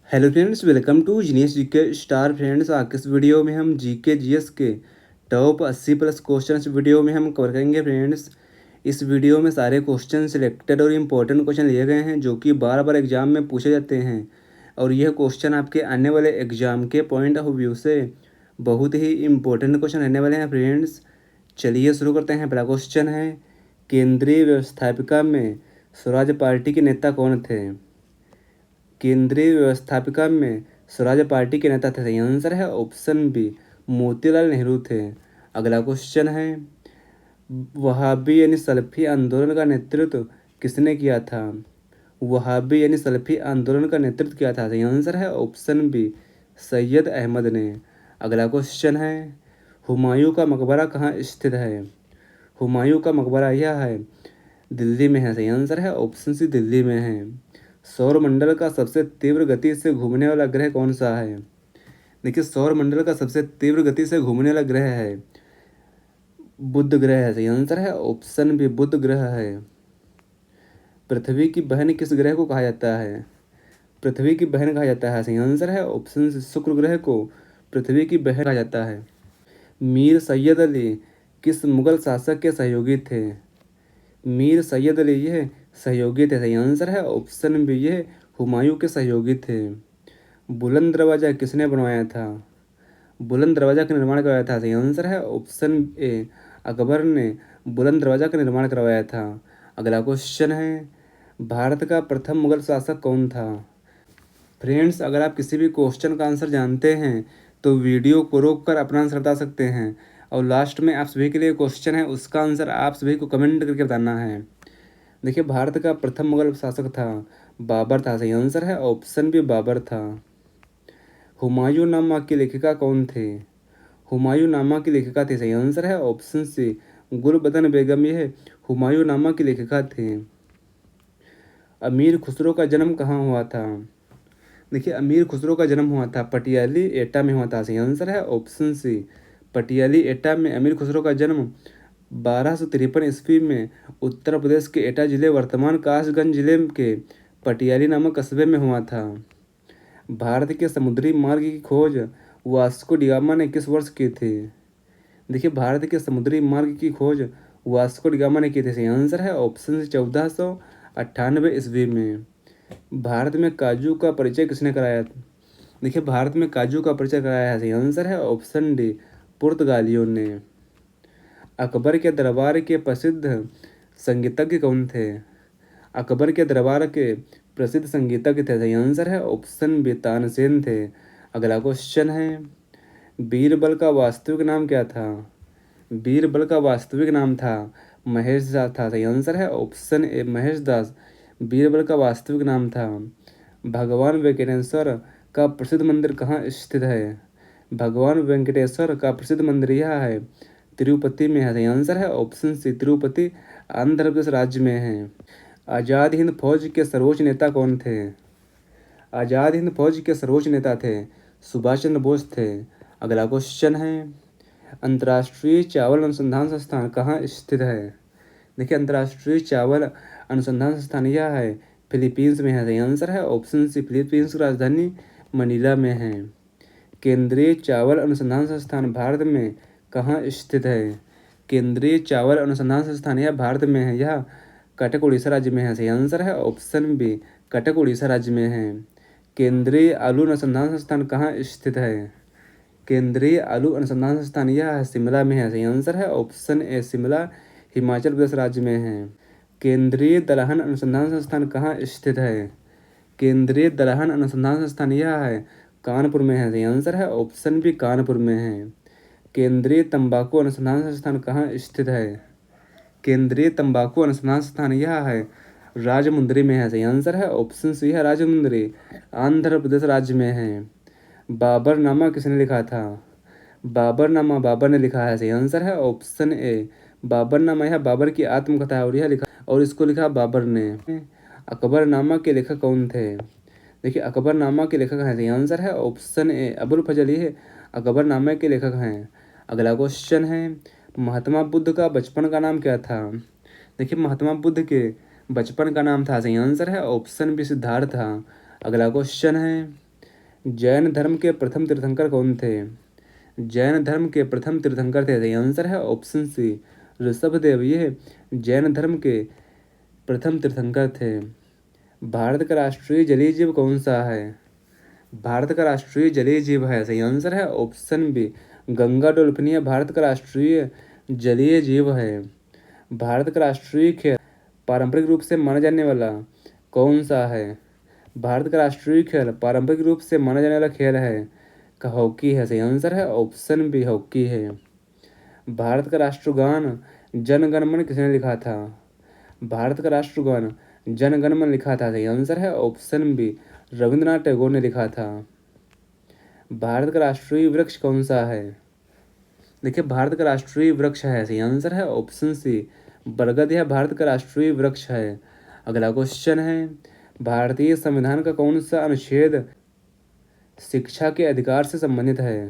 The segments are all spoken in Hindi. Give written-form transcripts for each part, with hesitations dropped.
Hello friends, welcome to genius GK star. Friends, आज के इस वीडियो में हम जीके जीएस के टॉप 80 प्लस क्वेश्चंस वीडियो में हम कवर करेंगे। फ्रेंड्स, इस वीडियो में सारे क्वेश्चन सिलेक्टेड और इम्पोर्टेंट क्वेश्चन लिए गए हैं जो कि बार बार एग्जाम में पूछे जाते हैं और यह क्वेश्चन आपके आने वाले एग्जाम के पॉइंट ऑफ व्यू से बहुत ही इम्पोर्टेंट क्वेश्चन रहने वाले हैं। फ्रेंड्स, चलिए शुरू करते हैं। पहला क्वेश्चन है, केंद्रीय व्यवस्थापिका में स्वराज पार्टी के नेता कौन थे? केंद्रीय व्यवस्थापिका में स्वराज पार्टी के नेता थे। सही आंसर है ऑप्शन बी, मोतीलाल नेहरू थे। अगला क्वेश्चन है, वहाबी यानी सलफी आंदोलन का नेतृत्व किसने किया था? वहाबी यानी सलफी आंदोलन का नेतृत्व किया था। सही आंसर है ऑप्शन बी, सैयद अहमद ने। अगला क्वेश्चन है, हुमायूं का मकबरा कहाँ स्थित है? हुमायूं का मकबरा यह है दिल्ली में है। सही आंसर है ऑप्शन सी, दिल्ली में है। सौरमंडल का सबसे तीव्र गति से घूमने वाला ग्रह कौन सा है? देखिए, सौरमंडल का सबसे तीव्र गति से घूमने वाला ग्रह है बुध ग्रह है। सही आंसर है ऑप्शन बी, बुध ग्रह है। पृथ्वी की बहन किस ग्रह को कहा जाता है? पृथ्वी की बहन कहा जाता है। सही आंसर है ऑप्शन सी, शुक्र ग्रह को पृथ्वी की बहन कहा जाता है। मीर सैयद अली किस मुगल शासक के सहयोगी थे? मीर सैयद अली यह सहयोगी थे। सही आंसर है ऑप्शन बी, यह हुमायूं के सहयोगी थे। बुलंद दरवाज़ा किसने बनवाया था? बुलंद दरवाज़ा का निर्माण करवाया था। सही आंसर है ऑप्शन ए, अकबर ने बुलंद दरवाज़ा का निर्माण करवाया था। अगला क्वेश्चन है, भारत का प्रथम मुगल शासक कौन था? फ्रेंड्स, अगर आप किसी भी क्वेश्चन का आंसर जानते हैं तो वीडियो को रोक कर अपना आंसर बता सकते हैं और लास्ट में आप सभी के लिए क्वेश्चन है, उसका आंसर आप सभी को कमेंट करके बताना है। देखिए, भारत का प्रथम मुगल शासक था बाबर था। सही आंसर है ऑप्शन बी, बाबर था। हुमायूं नामा की लेखिका कौन थे? हुमायूं नामा की लेखिका थी। सही आंसर है ऑप्शन सी, गुलबदन बेगम यह हुमायूं नामा की लेखिका थे। अमीर खुसरो का जन्म कहाँ हुआ था? देखिए, अमीर खुसरो का जन्म हुआ था पटियाली एटा में हुआ था। सही आंसर है ऑप्शन सी, पटियाली एटा में अमीर खुसरो का जन्म 1253 ईस्वी में उत्तर प्रदेश के एटा जिले, वर्तमान कासगंज जिले के पटियाली नामक कस्बे में हुआ था। भारत के समुद्री मार्ग की खोज वास्को डिगामा ने किस वर्ष की थी? देखिए, भारत के समुद्री मार्ग की खोज वास्को डिगामा ने की थी। सही आंसर है ऑप्शन सी, 1498 ईस्वी में। भारत में काजू का परिचय किसने कराया? देखिए, भारत में काजू का परिचय कराया है। सही आंसर है ऑप्शन डी, पुर्तगालियों ने। अकबर के दरबार के प्रसिद्ध संगीतज्ञ कौन थे? अकबर के दरबार के प्रसिद्ध संगीतज्ञ थे। सही आंसर है ऑप्शन बी, तानसेन थे। अगला क्वेश्चन है, बीरबल का वास्तविक नाम क्या था? बीरबल का वास्तविक नाम था महेश दास था। सही आंसर है ऑप्शन ए, महेश दास बीरबल का वास्तविक नाम था। भगवान वेंकटेश्वर का प्रसिद्ध मंदिर कहाँ स्थित है? भगवान वेंकटेश्वर का प्रसिद्ध मंदिर यह है तिरुपति में है। सही आंसर है ऑप्शन सी, तिरुपति आंध्र प्रदेश राज्य में है। आज़ाद हिंद फौज के सर्वोच्च नेता कौन थे? आज़ाद हिंद फौज के सर्वोच्च नेता थे सुभाष चंद्र बोस थे। अगला क्वेश्चन है, अंतर्राष्ट्रीय चावल अनुसंधान संस्थान कहाँ स्थित है? देखिए, अंतर्राष्ट्रीय चावल अनुसंधान संस्थान यह है फिलीपींस में है। सही आंसर है ऑप्शन सी, फिलीपींस की राजधानी मनीला में है। केंद्रीय चावल अनुसंधान संस्थान भारत में कहाँ स्थित है? केंद्रीय चावल अनुसंधान संस्थान यह भारत में है, यह कटक उड़ीसा राज्य में है। सही आंसर है ऑप्शन बी, कटक उड़ीसा राज्य में है। केंद्रीय आलू अनुसंधान संस्थान कहाँ स्थित है? केंद्रीय आलू अनुसंधान संस्थान यह है शिमला में है। सही आंसर है ऑप्शन ए, शिमला हिमाचल प्रदेश राज्य में है। केंद्रीय दलहन अनुसंधान संस्थान कहाँ स्थित है? केंद्रीय दलहन अनुसंधान संस्थान यह है कानपुर में है। सही आंसर है ऑप्शन बी, कानपुर में है। केंद्रीय तंबाकू अनुसंधान संस्थान कहाँ स्थित है? केंद्रीय तंबाकू अनुसंधान संस्थान यह है राजमुंदरी में है। सही आंसर है ऑप्शन सी है, राजमुंदरी आंध्र प्रदेश राज्य में है। बाबरनामा किसने लिखा था? बाबरनामा बाबर ने लिखा है। सही आंसर है ऑप्शन ए, बाबरनामा यह बाबर की आत्मकथा है और यह लिखा और इसको लिखा बाबर ने। अकबरनामा के लेखक कौन थे? देखिए, अकबरनामा के लेखक हैं। सही आंसर है ऑप्शन ए, अबुल फजल ये अकबरनामा के लेखक हैं। अगला क्वेश्चन है, महात्मा बुद्ध का बचपन का नाम क्या था? देखिए, महात्मा बुद्ध के बचपन का नाम था। सही आंसर है ऑप्शन बी, सिद्धार्थ था। अगला क्वेश्चन है, जैन धर्म के प्रथम तीर्थंकर कौन थे? जैन धर्म के प्रथम तीर्थंकर थे। सही आंसर है ऑप्शन सी ऋषभदेव। ये जैन धर्म के प्रथम तीर्थंकर थे। भारत का राष्ट्रीय जलीय जीव कौन सा है? भारत का राष्ट्रीय जलीय जीव है। सही आंसर है ऑप्शन बी गंगा डॉल्फिन। यह भारत का राष्ट्रीय जलीय जीव है। भारत का राष्ट्रीय खेल पारंपरिक रूप से माना जाने वाला कौन सा है? भारत का राष्ट्रीय खेल पारंपरिक रूप से माना जाने वाला खेल है का हॉकी है। सही आंसर है ऑप्शन बी हॉकी है। भारत का राष्ट्रगान जन गण मन किसने लिखा था? भारत का राष्ट्रगान जन गण मन लिखा था। सही आंसर है ऑप्शन बी रविंद्रनाथ टैगोर ने लिखा था। भारत का राष्ट्रीय वृक्ष कौन सा है? देखिए भारत का राष्ट्रीय वृक्ष है। सही आंसर है ऑप्शन सी बरगद। यह भारत का राष्ट्रीय वृक्ष है। अगला क्वेश्चन है भारतीय संविधान का कौन सा अनुच्छेद शिक्षा के अधिकार से संबंधित है?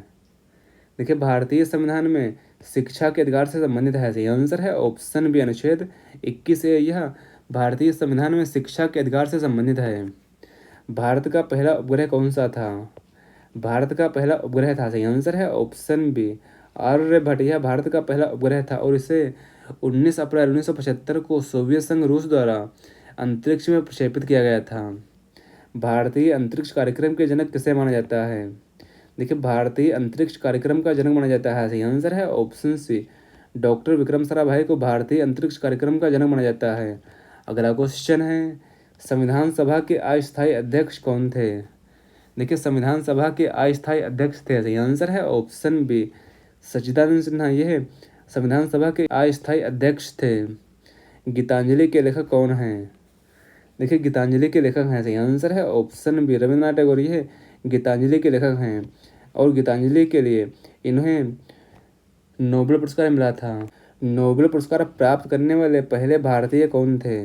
देखिए भारतीय संविधान में शिक्षा के अधिकार से संबंधित है। सही आंसर है ऑप्शन बी अनुच्छेद 21 है। यह भारतीय संविधान में शिक्षा के अधिकार से संबंधित है। भारत का पहला उपग्रह कौन सा था? भारत का पहला उपग्रह था। सही आंसर है ऑप्शन बी आर्यभट्ट। यह भारत का पहला उपग्रह था और इसे 19 अप्रैल 1975 को सोवियत संघ रूस द्वारा अंतरिक्ष में प्रक्षेपित किया गया था। भारतीय अंतरिक्ष कार्यक्रम के जनक किसे माना जाता है? देखिए भारतीय अंतरिक्ष कार्यक्रम का जनक माना जाता है। सही आंसर है option C doctor Vikram Sarabhai को भारतीय अंतरिक्ष कार्यक्रम का जनक माना जाता है। अगला क्वेश्चन है संविधान सभा के अस्थायी अध्यक्ष कौन थे? देखिए संविधान सभा के अस्थायी अध्यक्ष थे। सही आंसर है ऑप्शन बी सच्चिदानंद सिन्हा। यह संविधान सभा के अस्थायी अध्यक्ष थे। गीतांजलि के लेखक कौन हैं? देखिए गीतांजलि के लेखक हैं। सही आंसर है ऑप्शन बी रविंद्रनाथ टैगोर। यह गीतांजलि के लेखक हैं और गीतांजलि के लिए इन्हें नोबेल पुरस्कार मिला था। नोबेल पुरस्कार प्राप्त करने वाले पहले भारतीय कौन थे?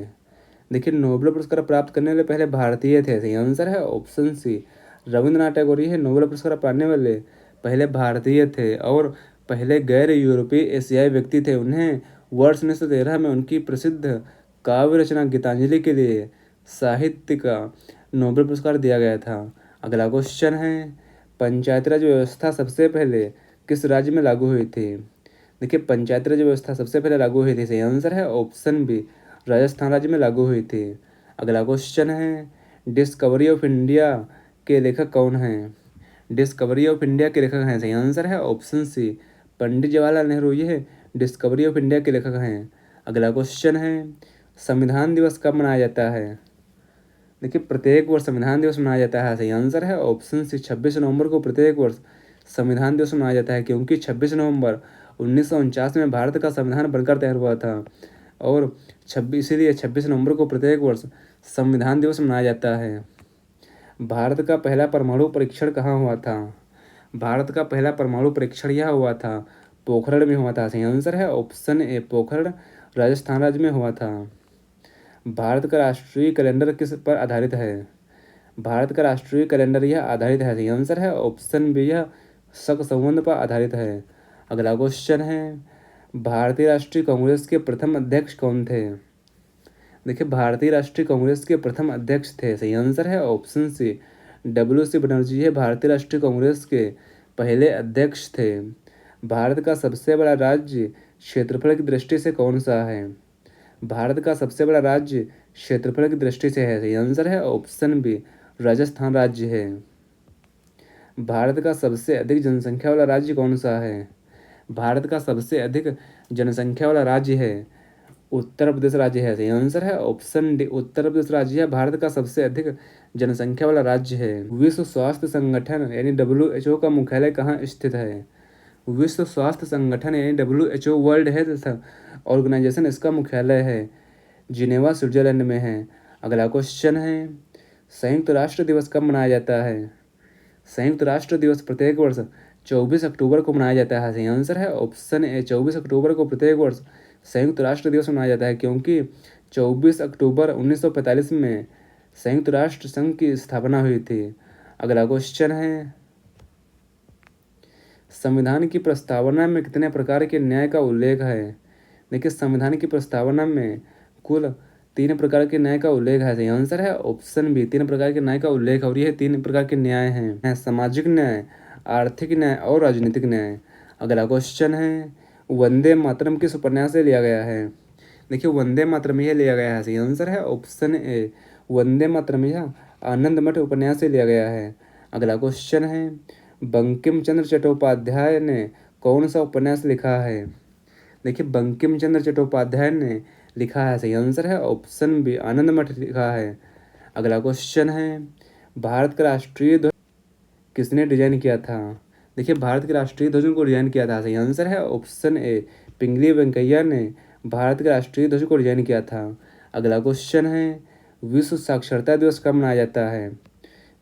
देखिए नोबेल पुरस्कार प्राप्त करने वाले पहले भारतीय थे। सही आंसर है ऑप्शन सी रविंद्रनाथ टैगोर। यह नोबेल पुरस्कार पाने वाले पहले भारतीय थे और पहले गैर यूरोपीय एशियाई व्यक्ति थे। उन्हें वर्ष 1913 में उनकी प्रसिद्ध काव्य रचना गीतांजलि के लिए साहित्य का नोबेल पुरस्कार दिया गया था। अगला क्वेश्चन है पंचायती राज व्यवस्था सबसे पहले किस राज्य में लागू हुई थी? देखिए पंचायती राज व्यवस्था सबसे पहले लागू हुई थी। सही आंसर है ऑप्शन बी राजस्थान राज्य में लागू हुई थी। अगला क्वेश्चन है डिस्कवरी ऑफ इंडिया के लेखक कौन हैं? डिस्कवरी ऑफ इंडिया के लेखक हैं। सही आंसर है ऑप्शन सी पंडित जवाहरलाल नेहरू। ये डिस्कवरी ऑफ इंडिया के लेखक हैं। अगला क्वेश्चन है संविधान दिवस कब मनाया जाता है? देखिए प्रत्येक वर्ष संविधान दिवस मनाया जाता है। सही आंसर है ऑप्शन सी 26 नवंबर को प्रत्येक वर्ष संविधान दिवस मनाया जाता है क्योंकि 26 नवंबर 1949 में भारत का संविधान बनकर तैयार हुआ था और इसीलिए 26 नवंबर को प्रत्येक वर्ष संविधान दिवस मनाया जाता है। भारत का पहला परमाणु परीक्षण कहाँ हुआ था? भारत का पहला परमाणु परीक्षण यह हुआ था पोखरण में हुआ था। सही आंसर है ऑप्शन ए पोखरण राजस्थान राज्य में हुआ था। भारत का राष्ट्रीय कैलेंडर किस पर आधारित है? भारत का राष्ट्रीय कैलेंडर यह आधारित है। सही आंसर है ऑप्शन बी यह शक संबंध पर आधारित है। अगला क्वेश्चन है भारतीय राष्ट्रीय कांग्रेस के प्रथम अध्यक्ष कौन थे? देखिए भारतीय राष्ट्रीय कांग्रेस के प्रथम अध्यक्ष थे। सही आंसर है ऑप्शन सी WC बनर्जी। है भारतीय राष्ट्रीय कांग्रेस के पहले अध्यक्ष थे। भारत का सबसे बड़ा राज्य क्षेत्रफल की दृष्टि से कौन सा है? भारत का सबसे बड़ा राज्य क्षेत्रफल की दृष्टि से है। सही आंसर है ऑप्शन बी राजस्थान राज्य है। भारत का सबसे अधिक जनसंख्या वाला राज्य कौन सा है? भारत का सबसे अधिक जनसंख्या वाला राज्य है उत्तर प्रदेश राज्य है। सही आंसर है ऑप्शन डी उत्तर प्रदेश राज्य है भारत का सबसे अधिक जनसंख्या वाला राज्य है। विश्व स्वास्थ्य संगठन यानी WHO का मुख्यालय कहाँ स्थित है? विश्व स्वास्थ्य संगठन यानी WHO वर्ल्ड हेल्थ ऑर्गेनाइजेशन इसका मुख्यालय है जिनेवा स्विट्जरलैंड में है। अगला क्वेश्चन है संयुक्त राष्ट्र दिवस कब मनाया जाता है? संयुक्त राष्ट्र दिवस प्रत्येक वर्ष 24 अक्टूबर को मनाया जाता है। सही आंसर है ऑप्शन ए 24 अक्टूबर को प्रत्येक वर्ष संयुक्त राष्ट्र दिवस मनाया जाता है क्योंकि 24 अक्टूबर 1945 में संयुक्त राष्ट्र संघ की स्थापना हुई थी। अगला क्वेश्चन है संविधान की प्रस्तावना में कितने प्रकार के न्याय का उल्लेख है? देखिए संविधान की प्रस्तावना में कुल तीन प्रकार के न्याय का उल्लेख है। सही आंसर है ऑप्शन बी, तीन प्रकार के न्याय का उल्लेख, और ये तीन प्रकार के न्याय हैं, सामाजिक न्याय, आर्थिक न्याय और राजनीतिक न्याय। अगला क्वेश्चन है, वंदे मातरम किस उपन्यास से लिया गया है? देखिए वंदे मातरम यह लिया गया है, सही आंसर है ऑप्शन ए, वंदे मातरम यह आनंद मठ उपन्यास से लिया गया है। अगला क्वेश्चन है, बंकिम चंद्र चट्टोपाध्याय ने कौन सा उपन्यास लिखा है? देखिए बंकिम चंद्र चट्टोपाध्याय ने लिखा है, सही आंसर है ऑप्शन बी, आनंद मठ लिखा है। अगला क्वेश्चन है, भारत का राष्ट्रीय ध्वज किसने डिजाइन किया था? देखिए भारत के राष्ट्रीय ध्वज को डिजाइन किया था, सही आंसर है ऑप्शन ए, पिंगली वेंकैया ने भारत के राष्ट्रीय ध्वज को डिजाइन किया था। अगला क्वेश्चन है, विश्व साक्षरता दिवस कब मनाया जाता है?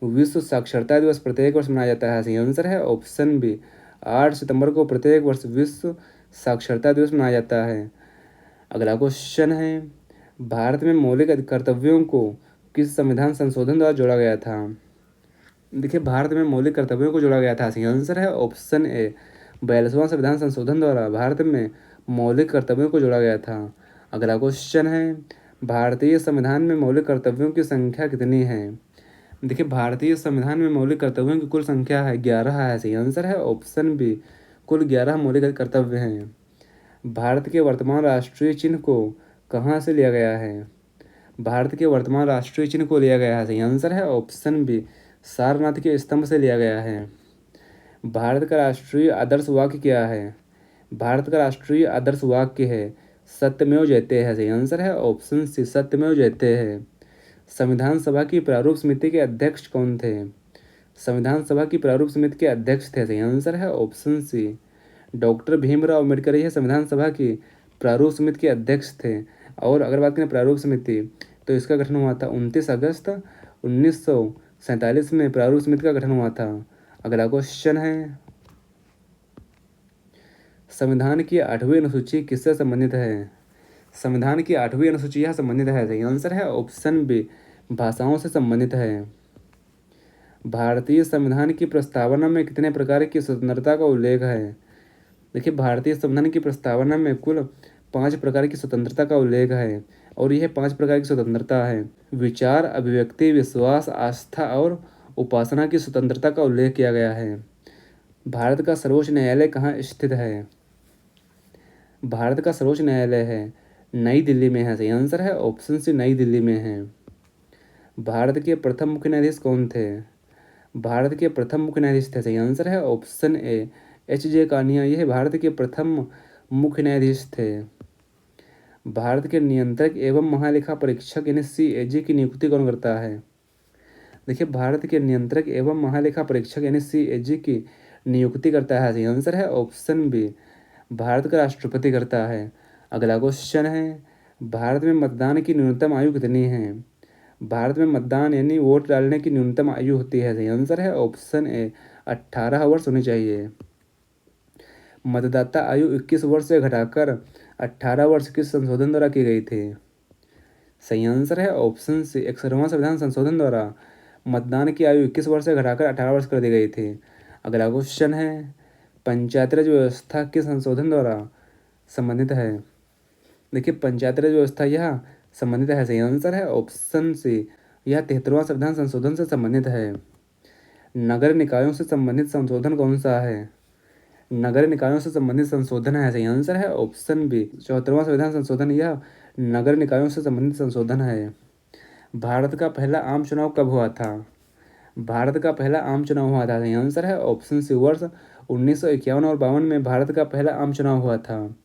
विश्व साक्षरता दिवस प्रत्येक वर्ष मनाया जाता है, सही आंसर है ऑप्शन बी, 8 सितंबर को प्रत्येक वर्ष विश्व साक्षरता दिवस मनाया जाता है। अगला क्वेश्चन है, भारत में मौलिक कर्तव्यों को किस संविधान संशोधन द्वारा जोड़ा गया था? देखिए भारत में मौलिक कर्तव्यों को जोड़ा गया था, सही आंसर है ऑप्शन ए, 42वां संविधान संशोधन द्वारा भारत में मौलिक कर्तव्यों को जोड़ा गया था। अगला क्वेश्चन है, भारतीय संविधान में मौलिक कर्तव्यों की संख्या कितनी है? देखिए भारतीय संविधान में मौलिक कर्तव्यों की कुल संख्या है 11 है, सही आंसर है ऑप्शन बी, कुल 11 मौलिक कर्तव्य हैं। भारत के वर्तमान राष्ट्रीय चिन्ह को कहाँ से लिया गया है? भारत के वर्तमान राष्ट्रीय चिन्ह को लिया गया है, सही आंसर है ऑप्शन बी, सारनाथ के स्तंभ से लिया गया है। भारत का राष्ट्रीय आदर्श वाक्य क्या है? भारत का राष्ट्रीय आदर्श वाक्य है सत्यमेव जयते है, सही आंसर है ऑप्शन सी, सत्यमेव जयते है। संविधान सभा की प्रारूप समिति के अध्यक्ष कौन थे? संविधान सभा की प्रारूप समिति के अध्यक्ष थे, सही आंसर है option C, doctor Bhimrao Ambedkar यह संविधान सभा की प्रारूप समिति के अध्यक्ष थे। और अगर बात करें प्रारूप समिति, तो इसका गठन हुआ था 29 अगस्त 1947 में प्रारूप समिति का गठन हुआ था। अगला क्वेश्चन है, संविधान की 8वीं अनुसूची किससे संबंधित है? संविधान की 8वीं अनुसूची यह संबंधित है, सही आंसर है ऑप्शन बी, भाषाओं से संबंधित है। भारतीय संविधान की प्रस्तावना में कितने प्रकार की स्वतंत्रता का उल्लेख है? देखिए भारतीय संविधान की प्रस्तावना में कुल 5 प्रकार की स्वतंत्रता का उल्लेख है, और यह 5 प्रकार की स्वतंत्रता है, विचार, अभिव्यक्ति, विश्वास, आस्था और उपासना की स्वतंत्रता का उल्लेख किया गया है। भारत का सर्वोच्च न्यायालय कहाँ स्थित है? भारत का सर्वोच्च न्यायालय है नई दिल्ली में है, सही आंसर है ऑप्शन सी, नई दिल्ली में है। भारत के प्रथम मुख्य न्यायाधीश कौन थे? भारत के प्रथम मुख्य न्यायाधीश थे, सही आंसर है ऑप्शन ए, एच.जे. कानिया, यह भारत के प्रथम मुख्य न्यायाधीश थे। भारत के नियंत्रक एवं महालेखा परीक्षक यानी CAG की नियुक्ति कौन करता है? देखिए भारत के नियंत्रक एवं महालेखा परीक्षक यानी CAG की नियुक्ति करता है, सही आंसर है ऑप्शन बी, भारत का राष्ट्रपति करता है। अगला क्वेश्चन है, भारत में मतदान की न्यूनतम आयु कितनी है? भारत में मतदान यानी वोट डालने की न्यूनतम आयु होती है, सही आंसर है ऑप्शन ए, 18 वर्ष होनी चाहिए। मतदाता आयु 21 वर्ष से घटाकर 18 वर्ष किस संशोधन द्वारा की गई थी? सही आंसर है ऑप्शन सी, 61वां संविधान संशोधन द्वारा मतदान की आयु 21 वर्ष से घटाकर 18 वर्ष कर दी गई थी। अगला क्वेश्चन है, पंचायती राज व्यवस्था किस संशोधन द्वारा संबंधित है? देखिए पंचायती राज व्यवस्था यह संबंधित है, सही आंसर है ऑप्शन सी, यह 73वां संविधान संशोधन से संबंधित है। नगर निकायों से संबंधित संशोधन कौन सा है? नगर निकायों से संबंधित संशोधन है, सही आंसर है ऑप्शन बी, 74वां संविधान संशोधन, यह नगर निकायों से संबंधित संशोधन है। भारत का पहला आम चुनाव कब हुआ था? भारत का पहला आम चुनाव हुआ था, सही आंसर है ऑप्शन सी, वर्ष 1951 और 52 में भारत का पहला आम चुनाव हुआ था।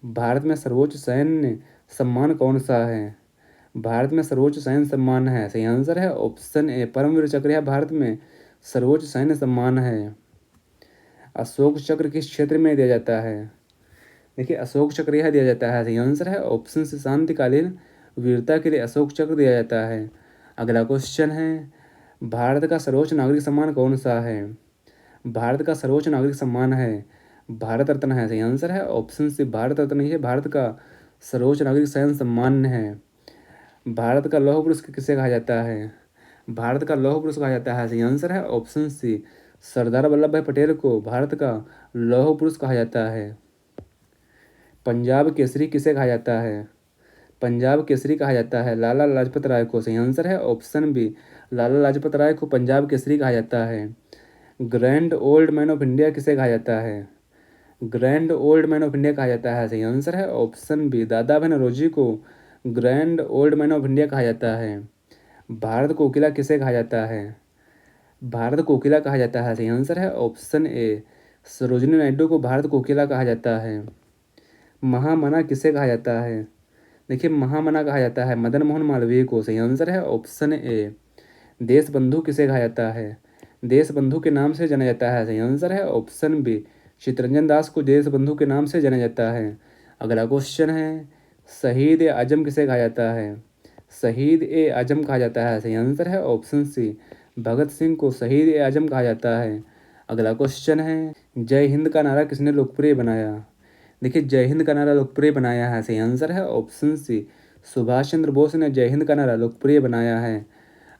भारत में सर्वोच्च सैन्य सम्मान कौन सा है? भारत में सर्वोच्च सैन्य सम्मान है, सही आंसर है ऑप्शन ए, परमवीर चक्र, यह भारत में सर्वोच्च सैन्य सम्मान है। अशोक चक्र किस क्षेत्र में दिया जाता है? देखिए अशोक चक्र यह दिया जाता है, सही आंसर है ऑप्शन से, शांतिकालीन वीरता के लिए अशोक चक्र दिया जाता है। अगला क्वेश्चन है, भारत का सर्वोच्च नागरिक सम्मान कौन सा है? भारत का सर्वोच्च नागरिक सम्मान है भारत रत्न है, सही आंसर है ऑप्शन सी, भारत रत्न ये भारत का सर्वोच्च नागरिक सैन्य सम्मान है। भारत का लौह पुरुष किसे कहा जाता है? भारत का लौह पुरुष कहा जाता है, सही आंसर है ऑप्शन सी, सरदार वल्लभ भाई पटेल को भारत का लौह पुरुष कहा जाता है। पंजाब केसरी किसे कहा जाता है? पंजाब केसरी कहा जाता है? लाला लाजपत राय को। सही आंसर है ऑप्शन बी, लाला लाजपत राय को पंजाब केसरी कहा जाता है। Grand old man of India किसे कहा जाता है? Grand old man of India कहा जाता है? सही आंसर है ऑप्शन बी, दादा भाई नौरोजी को grand old man of India कहा जाता है। भारत कोकिला किसे कहा जाता है? भारत कोकिला कहा जाता है? सही आंसर है ऑप्शन ए, सरोजिनी नायडू को भारत कोकिला कहा जाता है। महामना किसे कहा जाता है? देखिए महामना कहा जाता है मदन मोहन मालवीय को। सही आंसर है ऑप्शन ए। देश बंधु किसे कहा जाता है? देश बंधु के नाम से जाना जाता है? सही आंसर है ऑप्शन बी, चित्तरंजन दास को देश बंधु के नाम से जाना जाता है। अगला क्वेश्चन है, शहीद ए आजम किसे कहा जाता है? शहीद ए आजम कहा जाता है? सही आंसर है ऑप्शन सी, भगत सिंह को शहीद ए आजम कहा जाता है। अगला क्वेश्चन है, जय हिंद का नारा किसने लोकप्रिय बनाया? देखिए जय हिंद का नारा लोकप्रिय बनाया है? सही आंसर है ऑप्शन सी, सुभाष चंद्र बोस ने जय हिंद का नारा लोकप्रिय बनाया है।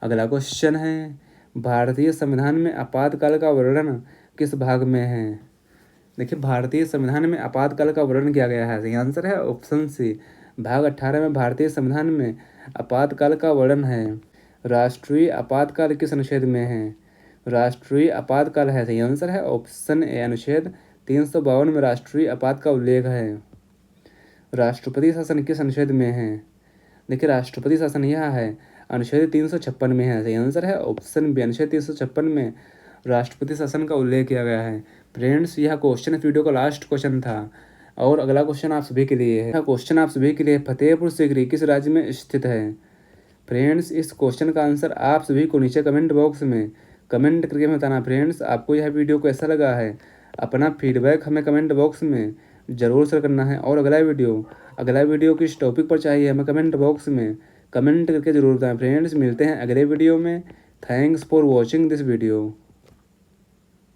अगला क्वेश्चन है, भारतीय संविधान में आपातकाल का वर्णन किस भाग में है? देखिए भारतीय संविधान में आपातकाल का वर्णन किया गया है? सही आंसर है ऑप्शन सी, भाग 18 में भारतीय संविधान में आपातकाल का वर्णन है। राष्ट्रीय आपातकाल किस अनुच्छेद में है? राष्ट्रीय आपातकाल है? सही आंसर है ऑप्शन ए, अनुच्छेद 352 में राष्ट्रीय आपात का उल्लेख है। राष्ट्रपति शासन किस अनुच्छेद में है? देखिए राष्ट्रपति शासन यह है अनुच्छेद 356 में है। सही आंसर है ऑप्शन बी, अनुच्छेद 356 में राष्ट्रपति शासन का उल्लेख किया गया है। फ्रेंड्स यह क्वेश्चन इस वीडियो का लास्ट क्वेश्चन था और अगला क्वेश्चन आप सभी के लिए है। यह क्वेश्चन आप सभी के लिए, फतेहपुर सीकरी किस राज्य में स्थित है? फ्रेंड्स इस क्वेश्चन का आंसर आप सभी को नीचे कमेंट बॉक्स में कमेंट करके बताना। फ्रेंड्स आपको यह वीडियो कैसा लगा है, अपना फीडबैक हमें कमेंट बॉक्स में ज़रूर शेयर करना है। और अगला वीडियो किस टॉपिक पर चाहिए हमें कमेंट बॉक्स में कमेंट करके ज़रूर बताएं। फ्रेंड्स मिलते हैं अगले वीडियो में। Thanks for watching this video.